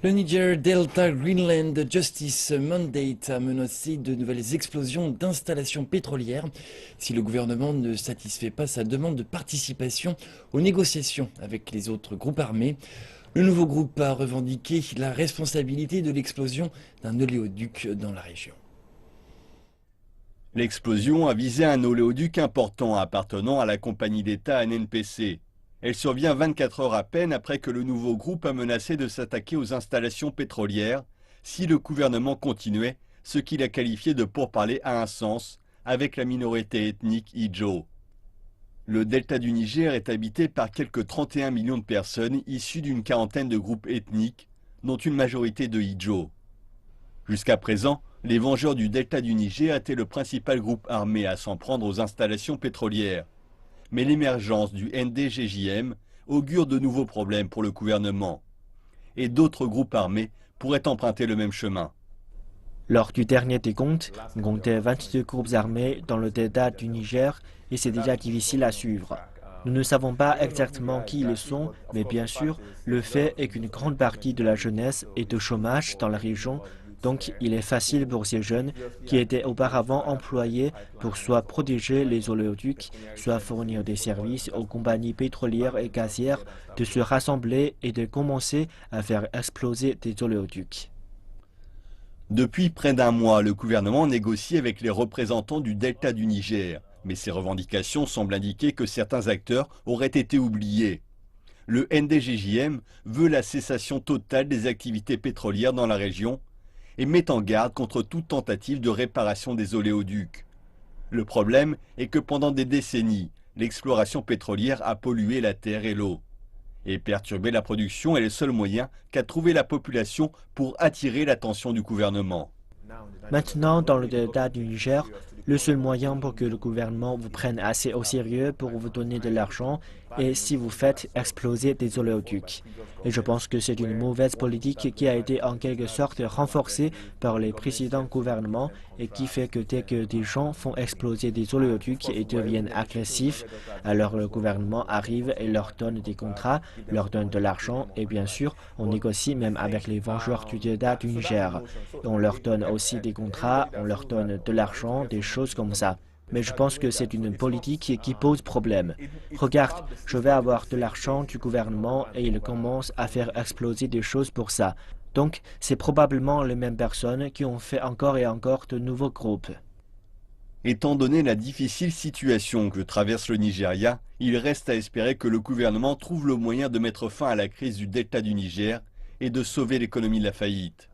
Le Niger Delta Greenland Justice Mandate a menacé de nouvelles explosions d'installations pétrolières si le gouvernement ne satisfait pas sa demande de participation aux négociations avec les autres groupes armés. Le nouveau groupe a revendiqué la responsabilité de l'explosion d'un oléoduc dans la région. L'explosion a visé un oléoduc important appartenant à la compagnie d'État NNPC. Elle survient 24 heures à peine après que le nouveau groupe a menacé de s'attaquer aux installations pétrolières si le gouvernement continuait ce qu'il a qualifié de pourparlers à un sens avec la minorité ethnique Ijo. Le delta du Niger est habité par quelques 31 millions de personnes issues d'une quarantaine de groupes ethniques, dont une majorité de Ijo. Jusqu'à présent, les Vengeurs du delta du Niger étaient le principal groupe armé à s'en prendre aux installations pétrolières. Mais l'émergence du NDJJM augure de nouveaux problèmes pour le gouvernement. Et d'autres groupes armés pourraient emprunter le même chemin. Lors du dernier décompte, on comptait 22 groupes armés dans le delta du Niger et c'est déjà difficile à suivre. Nous ne savons pas exactement qui ils sont, mais bien sûr, le fait est qu'une grande partie de la jeunesse est au chômage dans la région. Donc, il est facile pour ces jeunes qui étaient auparavant employés pour soit protéger les oléoducs, soit fournir des services aux compagnies pétrolières et gazières de se rassembler et de commencer à faire exploser des oléoducs. Depuis près d'un mois, le gouvernement négocie avec les représentants du delta du Niger. Mais ces revendications semblent indiquer que certains acteurs auraient été oubliés. Le NDJJM veut la cessation totale des activités pétrolières dans la région et met en garde contre toute tentative de réparation des oléoducs. Le problème est que pendant des décennies, l'exploration pétrolière a pollué la terre et l'eau. Et perturber la production est le seul moyen qu'a trouvé la population pour attirer l'attention du gouvernement. Maintenant, dans le delta du Niger, le seul moyen pour que le gouvernement vous prenne assez au sérieux pour vous donner de l'argent est si vous faites exploser des oléoducs. Et je pense que c'est une mauvaise politique qui a été en quelque sorte renforcée par les précédents gouvernements et qui fait que dès que des gens font exploser des oléoducs et deviennent agressifs, alors le gouvernement arrive et leur donne des contrats, leur donne de l'argent et bien sûr, on négocie même avec les vengeurs du delta du Niger. Et on leur donne aussi des contrats, on leur donne de l'argent, des choses comme ça. Mais je pense que c'est une politique qui pose problème. Regarde, je vais avoir de l'argent du gouvernement et ils commencent à faire exploser des choses pour ça. Donc, c'est probablement les mêmes personnes qui ont fait encore et encore de nouveaux groupes. Étant donné la difficile situation que traverse le Nigeria, il reste à espérer que le gouvernement trouve le moyen de mettre fin à la crise du delta du Niger et de sauver l'économie de la faillite.